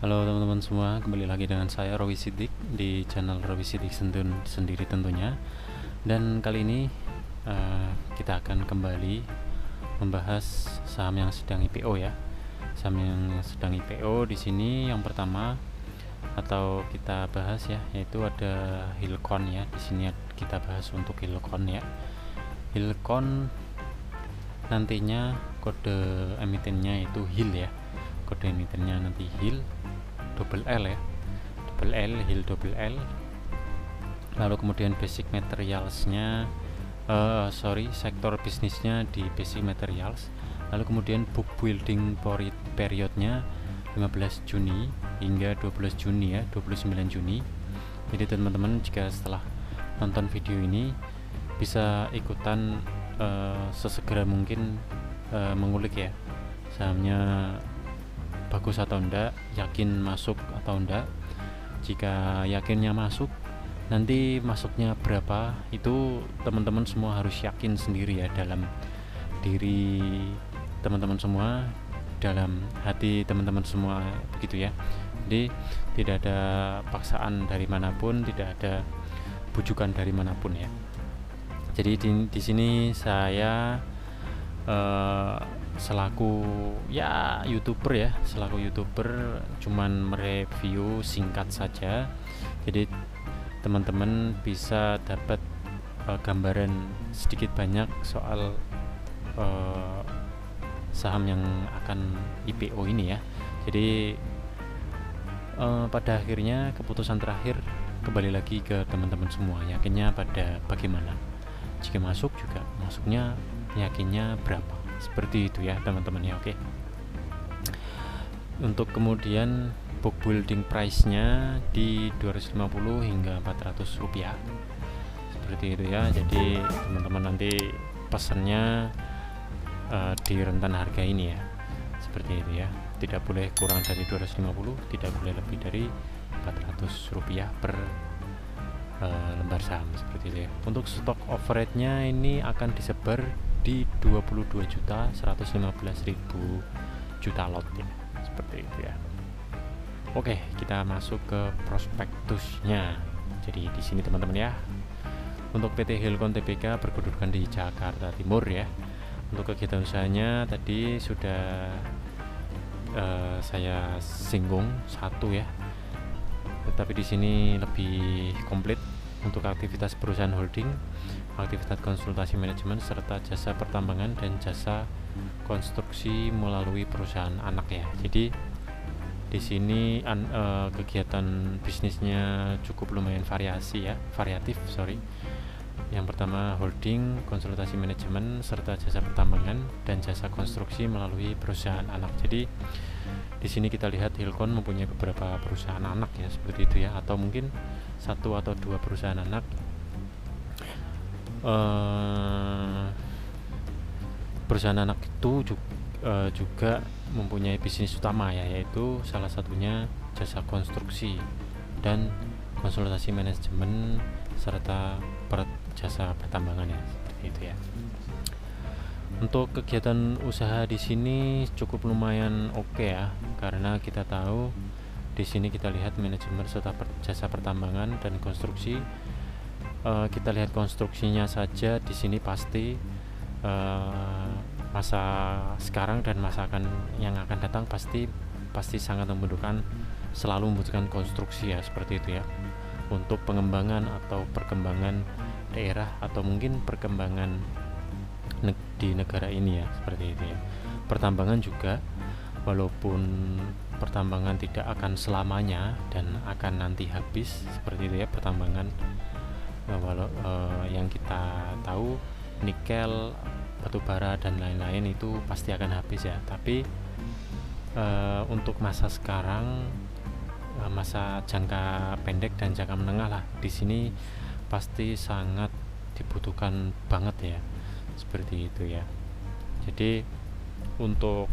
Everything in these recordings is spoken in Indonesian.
Halo teman-teman semua, kembali lagi dengan saya Rowi Sidik di channel Rowi Sidik sendiri tentunya. Dan kali ini kita akan kembali membahas saham yang sedang IPO ya. Saham yang sedang IPO di sini yang pertama atau kita bahas ya, yaitu ada Hilcon ya. Di sini kita bahas untuk Hilcon ya. Hilcon nantinya kode emitennya itu HIL ya. Kode emitennya nanti HIL double L ya, double L, HIL double L. Lalu kemudian basic materialsnya sektor bisnisnya di basic materials. Lalu kemudian book building periodnya 15 Juni hingga 12 Juni ya, 29 Juni. Jadi teman-teman jika setelah nonton video ini bisa ikutan sesegera mungkin mengulik ya, sahamnya bagus atau enggak, yakin masuk atau enggak. Jika yakinnya masuk, nanti masuknya berapa itu teman-teman semua harus yakin sendiri ya, dalam diri teman-teman semua, dalam hati teman-teman semua, begitu ya. Jadi tidak ada paksaan dari manapun, tidak ada bujukan dari manapun ya. Jadi di sini saya selaku YouTuber cuman mereview singkat saja. Jadi teman-teman bisa dapat gambaran sedikit banyak soal saham yang akan IPO ini ya. Jadi pada akhirnya keputusan terakhir kembali lagi ke teman-teman semua, yakinnya pada bagaimana. Jika masuk juga masuknya yakinnya berapa, seperti itu ya teman-teman ya. Oke. Untuk kemudian book building price-nya di 250 hingga 400 rupiah, seperti itu ya. Jadi teman-teman nanti pesannya di rentan harga ini ya, seperti itu ya. Tidak boleh kurang dari 250, tidak boleh lebih dari 400 rupiah per lembar saham, seperti itu ya. Untuk stock overhead-nya ini akan disebar di 22.115.000 juta lot ya, seperti itu ya. Oke, kita masuk ke prospektusnya. Jadi di sini teman-teman ya, untuk PT Hilcon Tbk berkedudukan di Jakarta Timur ya. Untuk kegiatan usahanya tadi sudah saya singgung satu ya, tetapi di sini lebih komplit. Untuk aktivitas perusahaan holding, aktivitas konsultasi manajemen serta jasa pertambangan dan jasa konstruksi melalui perusahaan anak ya. Jadi di sini kegiatan bisnisnya cukup lumayan variatif. Yang pertama holding, konsultasi manajemen serta jasa pertambangan dan jasa konstruksi melalui perusahaan anak. Jadi di sini kita lihat Hilcon mempunyai beberapa perusahaan anak ya, seperti itu ya, atau mungkin satu atau dua perusahaan anak. Perusahaan anak itu juga mempunyai bisnis utama ya, yaitu salah satunya jasa konstruksi dan konsultasi manajemen serta jasa pertambangan ya, seperti itu ya. Untuk kegiatan usaha di sini cukup lumayan oke ya, karena kita tahu di sini kita lihat manajemen serta jasa pertambangan dan konstruksi. Kita lihat konstruksinya saja di sini pasti masa sekarang dan masa yang akan datang pasti sangat selalu membutuhkan konstruksi ya, seperti itu ya, untuk pengembangan atau perkembangan daerah atau mungkin perkembangan di negara ini ya, seperti itu ya. Pertambangan juga, walaupun pertambangan tidak akan selamanya dan akan nanti habis, seperti itu ya, pertambangan. Yang kita tahu nikel, batu bara dan lain-lain itu pasti akan habis ya. Tapi untuk masa sekarang, masa jangka pendek dan jangka menengah lah, di sini pasti sangat dibutuhkan banget ya, seperti itu ya. Jadi untuk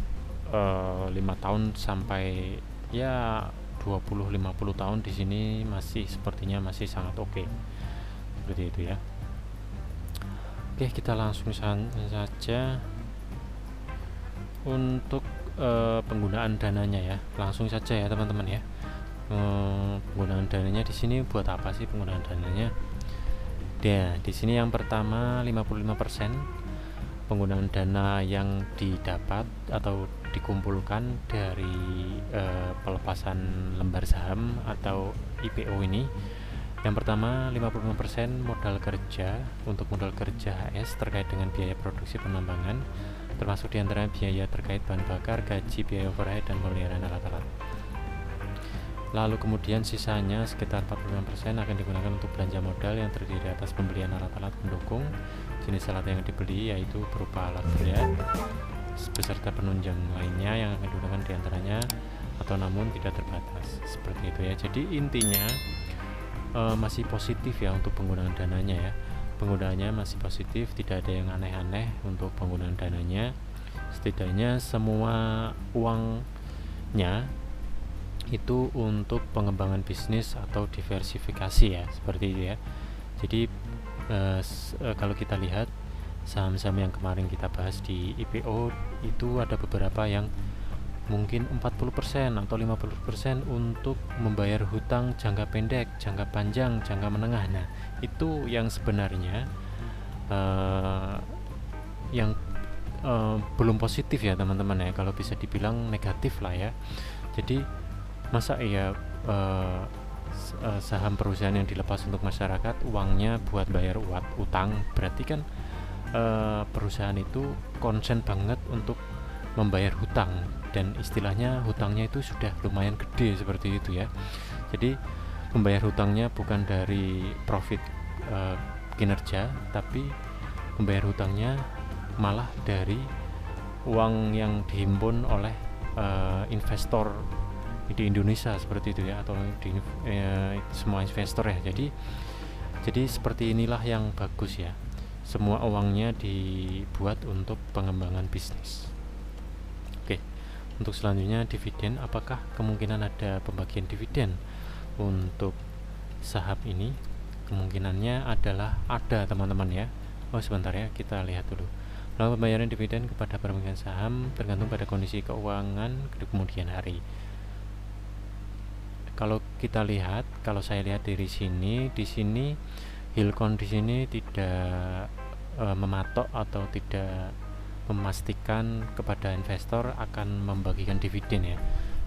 5 tahun sampai ya 20-50 tahun di sini sepertinya masih sangat oke, seperti itu ya. Oke, kita langsung saja. Untuk penggunaan dananya ya, langsung saja ya teman-teman ya. Penggunaan dananya di sini buat apa sih penggunaan dananya? Di sini yang pertama 55% penggunaan dana yang didapat atau dikumpulkan dari pelepasan lembar saham atau IPO ini. Yang pertama 55% modal kerja untuk modal kerja HS terkait dengan biaya produksi penambangan, termasuk diantara biaya terkait bahan bakar, gaji, biaya overhead, dan pemeliharaan alat-alat. Lalu kemudian sisanya sekitar 45% akan digunakan untuk belanja modal yang terdiri atas pembelian alat-alat pendukung. Jenis alat yang dibeli yaitu berupa alat berat beserta penunjang lainnya yang akan digunakan diantaranya atau namun tidak terbatas, seperti itu ya. Jadi intinya masih positif ya untuk penggunaan dananya ya. Penggunaannya masih positif, tidak ada yang aneh-aneh untuk penggunaan dananya. Setidaknya semua uangnya itu untuk pengembangan bisnis atau diversifikasi ya, seperti itu ya. Jadi kalau kita lihat saham-saham yang kemarin kita bahas di IPO itu ada beberapa yang mungkin 40% atau 50% untuk membayar hutang jangka pendek, jangka panjang, jangka menengah. Nah, itu yang sebenarnya yang belum positif ya teman-teman ya, kalau bisa dibilang negatif lah ya. Jadi masa ya saham perusahaan yang dilepas untuk masyarakat uangnya buat bayar utang, berarti kan perusahaan itu konsen banget untuk membayar hutang, dan istilahnya hutangnya itu sudah lumayan gede seperti itu ya. Jadi membayar hutangnya bukan dari profit kinerja, tapi membayar hutangnya malah dari uang yang dihimpun oleh investor di Indonesia, seperti itu ya, atau di semua investor ya. Jadi seperti inilah yang bagus ya, semua uangnya dibuat untuk pengembangan bisnis. Oke, untuk selanjutnya dividen. Apakah kemungkinan ada pembagian dividen untuk saham ini? Kemungkinannya adalah ada teman-teman ya. Sebentar ya, kita lihat dulu. Lalu pembayaran dividen kepada pemegang saham tergantung pada kondisi keuangan di kemudian hari. Kalau kita lihat, kalau saya lihat dari sini, di sini Hilcon di sini tidak mematok atau tidak memastikan kepada investor akan membagikan dividen ya.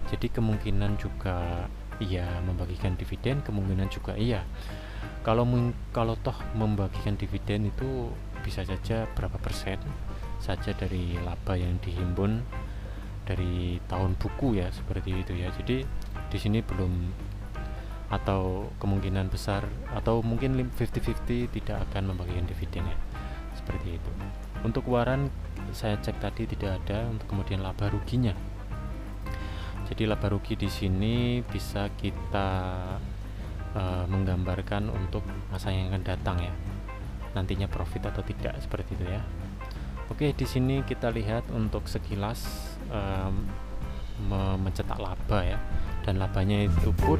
Jadi kemungkinan juga iya membagikan dividen, kemungkinan juga iya. Kalau toh membagikan dividen itu bisa saja berapa persen saja dari laba yang dihimpun dari tahun buku ya, seperti itu ya. Jadi di sini belum, atau kemungkinan besar atau mungkin 50-50 tidak akan membagikan dividen ya, seperti itu. Untuk waran saya cek tadi tidak ada. Untuk kemudian laba ruginya, jadi laba rugi di sini bisa kita menggambarkan untuk masa yang akan datang ya, nantinya profit atau tidak, seperti itu ya. Oke, di sini kita lihat untuk sekilas mencetak laba ya, dan labanya itu pun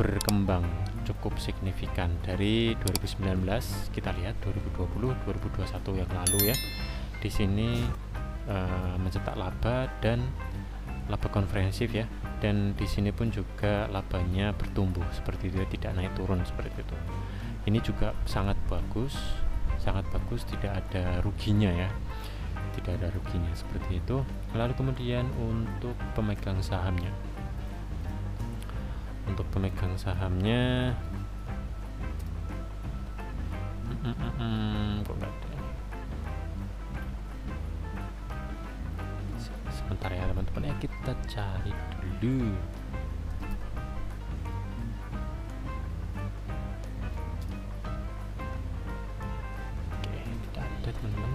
berkembang cukup signifikan dari 2019, kita lihat 2020, 2021 yang lalu ya. Di sini mencetak laba dan laba konferensif ya, dan di sini pun juga labanya bertumbuh seperti itu ya, tidak naik turun seperti itu. Ini juga sangat bagus, tidak ada ruginya ya, tidak ada ruginya seperti itu. Lalu kemudian untuk pemegang sahamnya, kok nggak ada. Sebentar ya teman-teman ya, kita cari dulu. Oke, tidak ada teman-teman.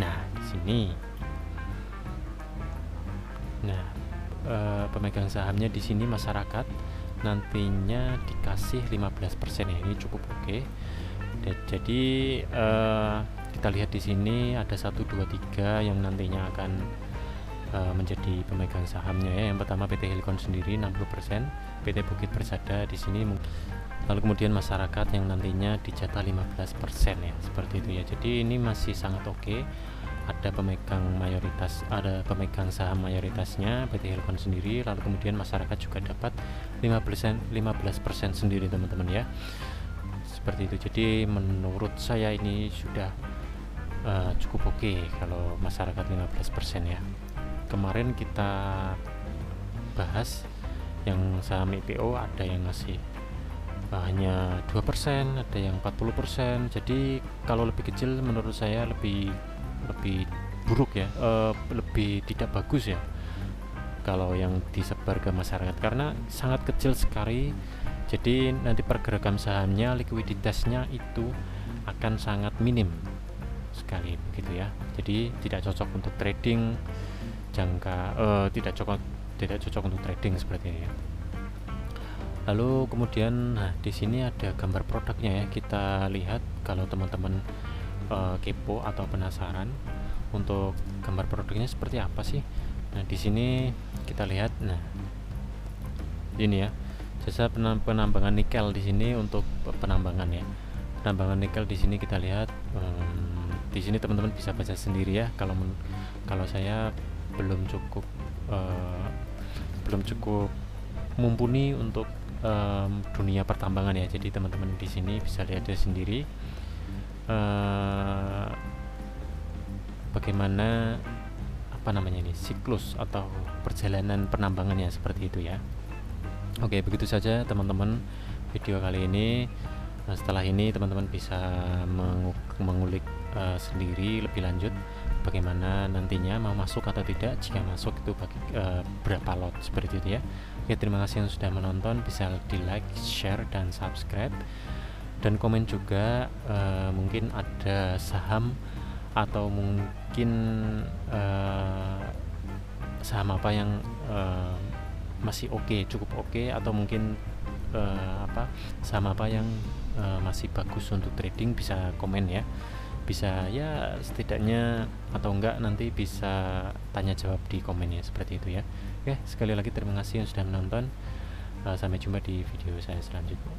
Nah, di sini. Nah, pemegang sahamnya di sini masyarakat nantinya dikasih 15% ya, ini cukup oke. Jadi kita lihat di sini ada 1, 2, 3 yang nantinya akan menjadi pemegang sahamnya ya. Yang pertama PT Hilcon sendiri 60%, PT Bukit Persada di sini lalu kemudian masyarakat yang nantinya dijatah 15% ya, seperti itu ya. Jadi ini masih sangat oke. Ada pemegang saham mayoritasnya PT Helcon sendiri, lalu kemudian masyarakat juga dapat 15% sendiri teman-teman ya, seperti itu. Jadi menurut saya ini sudah cukup oke kalau masyarakat 15% ya. Kemarin kita bahas yang saham IPO ada yang ngasih hanya 2%, ada yang 40%. Jadi kalau lebih kecil menurut saya lebih buruk ya, lebih tidak bagus ya kalau yang disebar ke masyarakat, karena sangat kecil sekali. Jadi nanti pergerakan sahamnya, likuiditasnya itu akan sangat minim sekali begitu ya. Jadi tidak cocok untuk trading tidak cocok untuk trading seperti ini ya. Lalu kemudian di sini ada gambar produknya ya. Kita lihat kalau teman-teman kepo atau penasaran untuk gambar produknya seperti apa sih. Nah, di sini kita lihat. Nah, ini ya, jasa penambangan nikel di sini untuk penambangan ya. Penambangan nikel di sini kita lihat. Di sini teman-teman bisa baca sendiri ya. Kalau saya belum cukup mumpuni untuk dunia pertambangan ya. Jadi teman-teman di sini bisa lihat sendiri bagaimana siklus atau perjalanan penambangannya, seperti itu ya. Oke, begitu saja teman-teman video kali ini. Setelah ini teman-teman bisa mengulik sendiri lebih lanjut bagaimana nantinya mau masuk atau tidak. Jika masuk itu berapa lot, seperti itu ya. Oke, terima kasih yang sudah menonton. Bisa di like, share, dan subscribe, dan komen juga. Mungkin ada saham atau mungkin saham apa yang masih cukup oke, atau mungkin saham apa yang masih bagus untuk trading. Bisa komen ya, bisa ya setidaknya, atau enggak nanti bisa tanya jawab di komen ya, seperti itu ya. Oke, sekali lagi terima kasih yang sudah menonton. Sampai jumpa di video saya selanjutnya.